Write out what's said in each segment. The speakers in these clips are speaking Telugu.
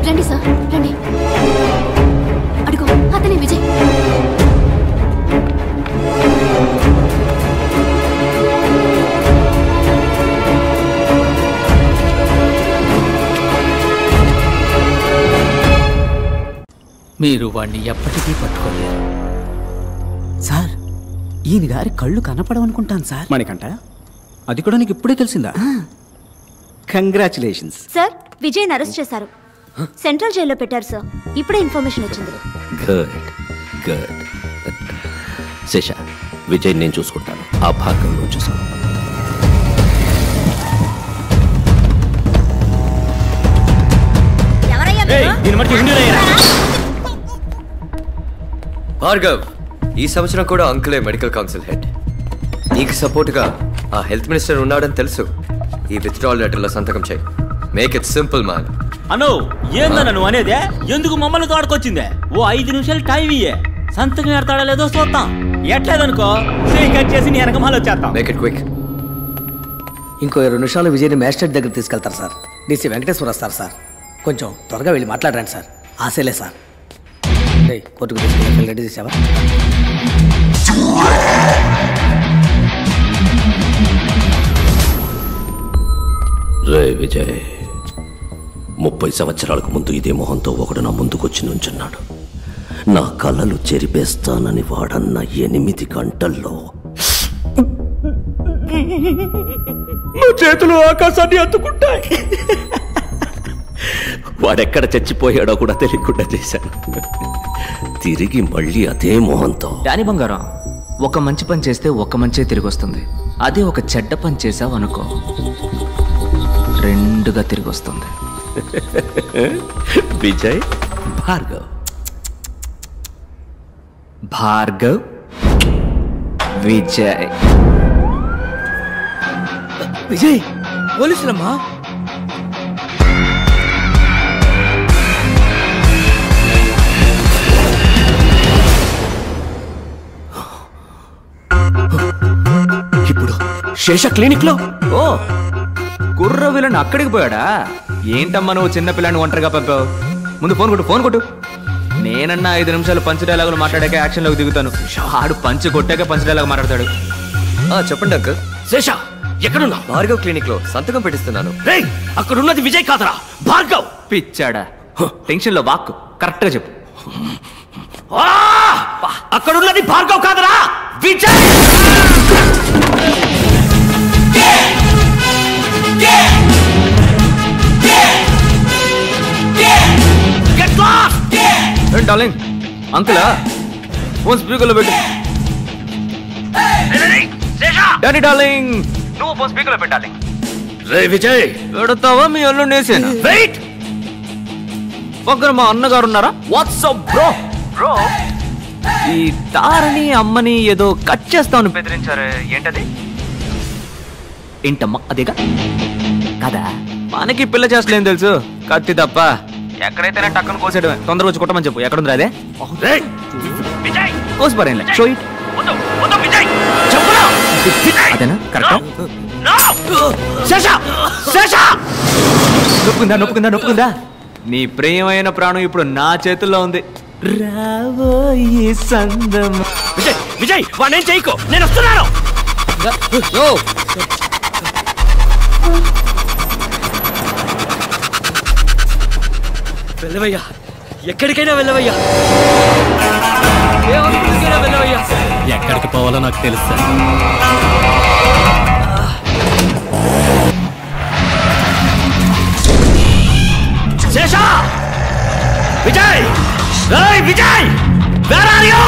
రండి సార్, రండి. అడుగు, అతనే విజయ్. మీరు వాణ్ణి ఎప్పటికీ పట్టుకోలేరు సార్. ఈయన గారి కళ్ళు కనపడవనుకుంటాను సార్. మణికంఠ, అది కూడా నీకు ఇప్పుడే తెలిసిందా? Congratulations sir. విజయ్ని అరెస్ట్ చేశారు, సెంట్రల్ జైల్లో పెట్టారు సార్. ఇప్పుడే ఇన్ఫర్మేషన్ వచ్చింది. Good good. శేష, విజయ్ నేను చూసుకుంటాను, ఆ భాగంలో చూసుకో. భార్గవ్, ఈ సంవత్సరం కూడా అంకులే మెడికల్ కౌన్సిల్ హెడ్. నీకు సపోర్ట్గా ఆ హెల్త్ మినిస్టర్ ఉన్నాడని తెలుసు. ఈ విత్డ్రాల్ లెటర్లో సంతకం చేయి. Make it simple man. అను ఏందన్న నువ్వు అనేదే? ఎందుకు మమ్మల్ని తోడుకొచ్చిందే? ఓ 5 నిమిషాలు టైం ఇయ్యే, సంతకం ఎడతాడా లేదో చూద్దాం. ఎట్లేదనుకో కట్ చేసి నీ వెనకమాల వచ్చేస్తాం. Make it quick. ఇంకో 2 నిమిషాలు విజయ్ని మ్యాజిస్ట్రేట్ దగ్గర తీసుకెళ్తారు సార్. డీసీ వెంకటేశ్వర వస్తారు సార్. కొంచెం త్వరగా వెళ్ళి మాట్లాడరండి సార్. ఆశలే సార్. కోర్టుకు తీసుకెళ్ళి రెడీ చేసావా? రే విజయ్, 30 సంవత్సరాలకు ముందు ఇదే మొహంతో ఒకడు నా ముందుకొచ్చి నుంచున్నాడు. నా కళ్ళలు చెరిపేస్తానని వాడన్న 8 గంటల్లో నా చేతులు ఆకాశాన్ని అందుకుంటాయి. వాడెక్కడ చచ్చిపోయాడో కూడా తెలియకుండా చేశాను. తిరిగి మళ్ళీ అదే మొహంతో. డానీ బంగారం, ఒక మంచి పని చేస్తే ఒక మంచే తిరిగి వస్తుంది. అదే ఒక చెడ్డ పని చేసావు అనుకో, 2గా తిరిగి వస్తుంది. విజయ్, భార్గవ్. భార్గవ్, విజయ్. విజయ్, పోలీసులమ్మా. ఇప్పుడు శేష క్లినిక్ లో. ఓ, కుర్ర విలన్ అక్కడికి పోయాడా? ఏంటమ్మా నువ్వు చిన్న పిల్లని ఒంటరిగా పంపావు? ముందు ఫోన్ కొట్టు. నేనన్నా 5 నిమిషాలు పంచ్ డైలాగులు మాట్లాడాక యాక్షన్లోకి దిగుతాను. ఆడు పంచ్ కొట్టాక పంచ్ డైలాగ్ మాట్లాడతాడు. చెప్పండి అంకుల్. శేష, ఎక్కడున్నా? భార్గవ్ క్లినిక్ లో సంతకం పెట్టిస్తున్నాను. అక్కడున్నది విజయ్ కాదరా, భార్గవ్. పిచ్చాడా? టెన్షన్ లో వాక్కు కరెక్ట్ గా చెప్పు. అక్కడున్నది భార్గవ్ కాదరా, విజయ్. డార్లింగ్, అంకులా ఫోన్ స్పీకర్లో పెట్టు. డానీ డార్లింగ్, నువ్వు ఫోన్ స్పీకర్లో పెట్టాలి. రే విజయ్, పెడతావా మీ అల్లు నేసేనా? వెయిట్. పక్కన మా అన్నగారు ఉన్నారా? WhatsApp bro. ఈ తారని అమ్మని ఏదో కట్ చేస్తామని బెదిరించారు, ఏంటది? ఏంటమ్మా అదేగా కదా? మనకి పిల్ల చేస్తలేం తెలుసు, కత్తి తప్ప. ఎక్కడైతేనే టక్కన కోసేయడమే. తొందరగా వచ్చి కొట్టమని చెప్పు. ఎక్కడుంది అదే? కోసి పరేంలే. Show it. అదేనా కరెక్ట్? నొప్పుకుందా? నీ ప్రియమైన ప్రాణం ఇప్పుడు నా చేతుల్లో ఉంది. రాబోయే సందం. విజయ్, వాణ్ణేం చేయకు, నేను వస్తున్నాను. వెళ్ళవయ్యా, ఎక్కడికైనా వెళ్ళవయ్యా, వెళ్ళవయ్యా. ఎక్కడికి పోవాలో నాకు తెలుసు. Sesha, Vijay, Vijay, where are you?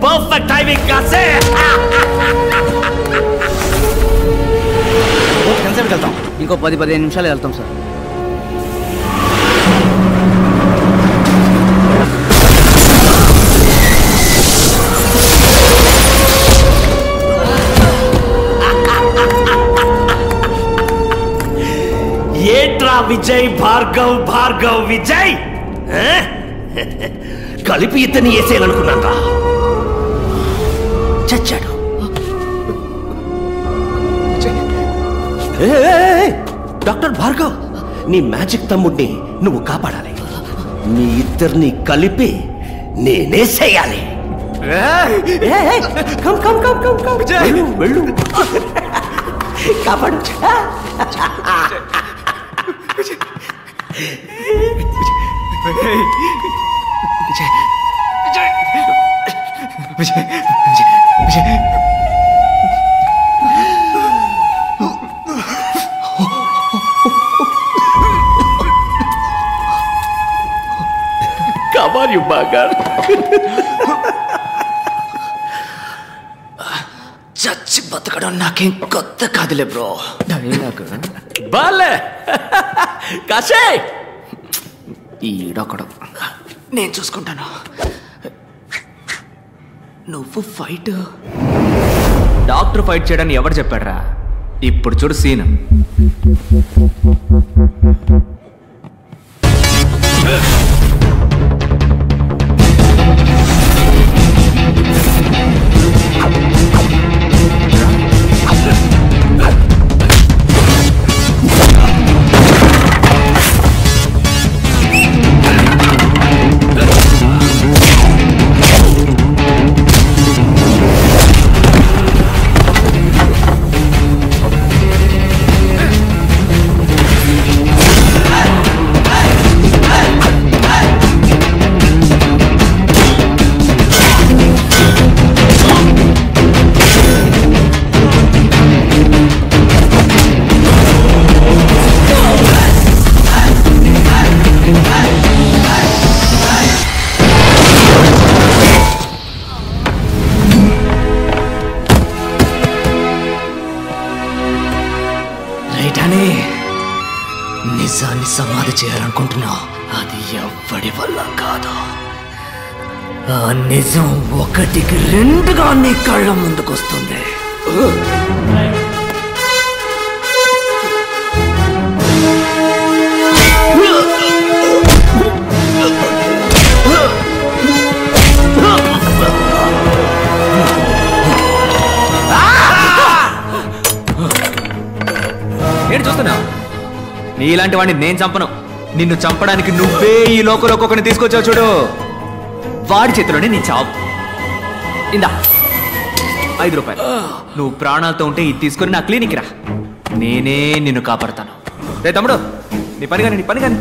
Perfect timing కాసే. ఎంతసేపు వెళ్తాం? ఇంకో 10-15 నిమిషాలు వెళ్తాం సార్. ఏట్రా విజయ్, భార్గవ్ విజయ్ కలిపి ఇతన్ని వేసేయాలనుకున్నాను. చచ్చాడు. డాక్టర్ భార్గవ్, నీ మ్యాజిక్ తమ్ముడిని నువ్వు కాపాడాలి. మీ ఇద్దరిని కలిపి నేనేసేయాలి. వెళ్ళు కాపాడు. Come on, you bugger. చచ్చి బతకడం నాకేం కొత్త కాదులే బ్రో. బాలే కాశే, ఈడొకడు. నేను చూసుకుంటాను. నువ్వు ఫైట్. డాక్టర్ ఫైట్ చేయడానికి ఎవరు చెప్పాడ్రా? ఇప్పుడు చూడు సీన్. నిజాన్ని సమాధి చేయాలనుకుంటున్నావు, అది ఎవ్వడి వల్ల కాదు. ఆ నిజం 1కి 2గా నీ కళ్ళ ముందుకొస్తుంది. నేను చూస్తున్నా, నీలాంటి వాడిని నేను చంపను. నిన్ను చంపడానికి నువ్వే ఈ లోకంలోకి ఒకరిని తీసుకొచ్చావు చూడు, వాడి చేతిలోనే నీ చావు. ఇందా 5 రూపాయలు. నువ్వు ప్రాణాలతో ఉంటే ఇది తీసుకొని నా క్లినిక్ రా, నేనే నిన్ను కాపాడతాను. రే తమ్ముడు, నీ పని కానీ, నీ పని కానీ.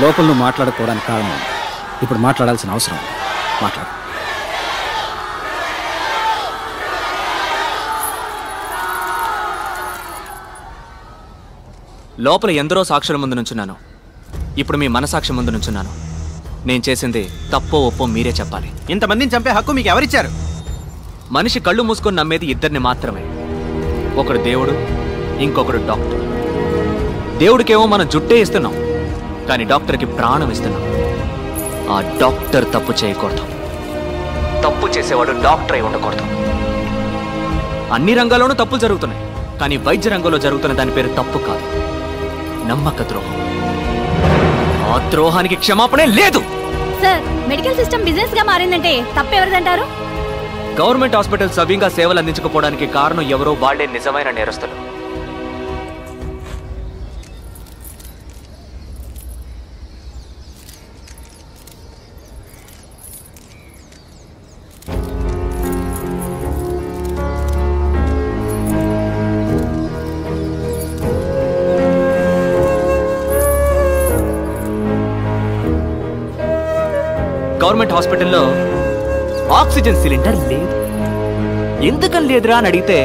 లోపల నువ్వు మాట్లాడుకోవడానికి కారణం ఇప్పుడు మాట్లాడాల్సిన అవసరం. మాట్లాడు. లోపల ఎందరో సాక్షుల ముందు నుంచున్నాను, ఇప్పుడు మీ మనసాక్షి ముందు నుంచున్నాను. నేను చేసింది తప్పో ఒప్పో మీరే చెప్పాలి. ఇంతమందిని చంపే హక్కు మీకు ఎవరిచ్చారు? మనిషి కళ్ళు మూసుకొని నమ్మేది ఇద్దరిని మాత్రమే. ఒకడు దేవుడు, ఇంకొకడు డాక్టర్. దేవుడికేమో మనం జుట్టే ఇస్తున్నాం, కానీ డాక్టర్కి ప్రాణం ఇస్తున్నాం. ఆ డాక్టర్ తప్పు చేయకూడదు. తప్పు చేసేవాడు డాక్టర్ అయి ఉండకూడదు. అన్ని రంగాల్లోనూ తప్పులు జరుగుతున్నాయి, కానీ వైద్య రంగంలో జరుగుతున్న దాని పేరు తప్పు కాదు, నమ్మక ద్రోహం. ఆ ద్రోహానికి క్షమాపణే లేదు. సార్, మెడికల్ సిస్టమ్ బిజినెస్ గా మారిందంటే తప్పెవరిదంటారు? గవర్నమెంట్ హాస్పిటల్ సవ్యంగా సేవలు అందించకపోవడానికి కారణం ఎవరో వాళ్లే నిజమైన నేరస్తులు. గవర్నమెంట్ హాస్పిటల్లో ఆక్సిజన్ సిలిండర్ లేదు. ఎందుకని లేదురా అని అడిగితే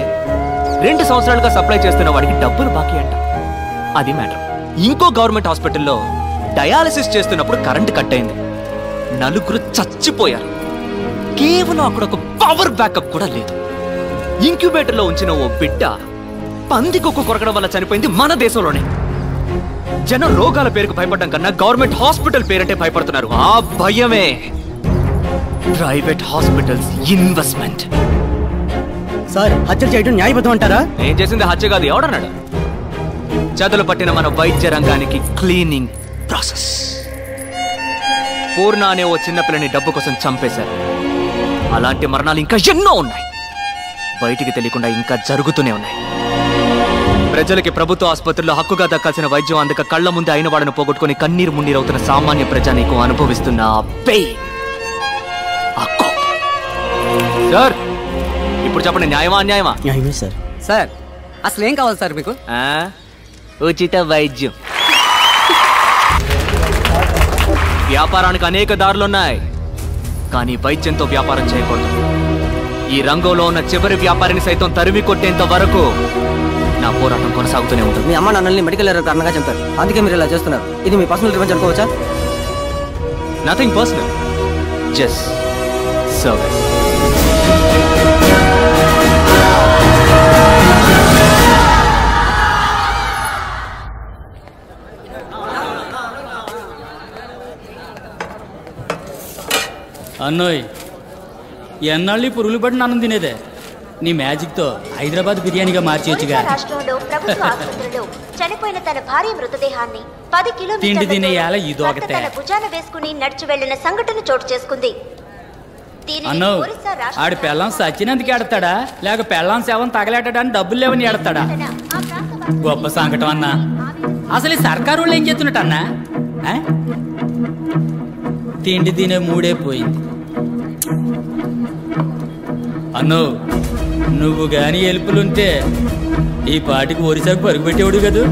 2 సంవత్సరాలుగా సప్లై చేస్తున్న వాడికి డబ్బులు బాకీ అంట. అది మ్యాటర్. ఇంకో గవర్నమెంట్ హాస్పిటల్లో డయాలసిస్ చేస్తున్నప్పుడు కరెంట్ కట్ అయింది, 4 చచ్చిపోయారు. కేవలం అక్కడ ఒక పవర్ బ్యాకప్ కూడా లేదు. ఇంక్యుబేటర్లో ఉంచిన ఓ బిడ్డ పందికొక్కు కొరకడం వల్ల చనిపోయింది మన దేశంలోనే. జనం రోగాల పేరుకు భయపడడం కన్నా గవర్నమెంట్ హాస్పిటల్ పేరంటే భయపడుతున్నారు. ఆ భయమే ప్రైవేట్ హాస్పిటల్స్ ఇన్వెస్ట్మెంట్. సార్, హత్య చేయడం న్యాయబద్ధం అంటారా? ఏం చేసింది హత్య కాదు, ఎవడన్నాడు? చదులు పట్టిన మన వైద్య రంగానికి క్లీనింగ్ ప్రాసెస్. పూర్ణ అనే ఓ చిన్నపిల్లని డబ్బు కోసం చంపేశారు. అలాంటి మరణాలు ఇంకా ఎన్నో ఉన్నాయి, బయటికి తెలియకుండా ఇంకా జరుగుతూనే ఉన్నాయి. ప్రజలకి ప్రభుత్వ ఆసుపత్రుల్లో హక్కుగా దక్కాల్సిన వైద్యం అందక కళ్ల ముందే అయిన వాడిని పోగొట్టుకుని కన్నీరు మున్నీరవుతున్న సామాన్య ప్రజానీకు అనుభవిస్తున్న ఆ పెయిన్, ఆ కోపం. సార్, ఇప్పుడు చెప్పండి, న్యాయమా అన్యాయమా? న్యాయమే సార్. సార్, అసలు ఏం కావాలి సార్ మీకు? ఉచిత వైద్యం. వ్యాపారానికి అనేక దారులున్నాయి, కానీ వైద్యంతో వ్యాపారం చేయకూడదు. ఈ రంగంలో ఉన్న చివరి వ్యాపారిని సైతం తరిమి కొట్టేంత వరకు నా పోరాటం కొనసాగుతూనే ఉంటుంది. మీ అమ్మ నాన్నల్ని మెడికల్ ఎర్రర్ కారణంగా చంపారు, అందుకే మీరు ఇలా చేస్తున్నారు. ఇది మీ పర్సనల్ రివెంజ్ అనుకోవచ్చా? Nothing personal, just service. అన్నోయ్, ఎన్నాళ్ళు పురుగులు పడి నన్ను తినేదే? నీ మ్యాజిక్ తో హైదరాబాద్ బిర్యానీగా మార్చేయచ్చుగా. రాష్ట్రంలో ప్రభుత్వ ఆసుపత్రిలో చనిపోయిన తన భార్య మృతదేహాన్ని 10 తిండి తినే యాల కిలోమీటర్ల ఇదొకతే. తన భుజాన వేసుకుని నడిచి వెళ్లిన సంఘటన చోటు చేసుకుంది. అన్నో, ఆడి పెళ్ళం సచ్చినందుకు ఎడతాడా లేక పెళ్ళం శవం తగలేటడానికి డబ్బులు లేవని ఎడతాడా? గొప్ప సంకటం అన్నా. అసలు ఈ సర్కారు వాళ్ళు ఏం చేస్తున్నట్టు అన్నా? తిండి తినే మూడే పోయింది. అన్నో, నువ్వు గాని ఎలుపులుంటే ఈ పాటికి ఒరిసాకు పరుగు పెట్టేవాడు కదూ.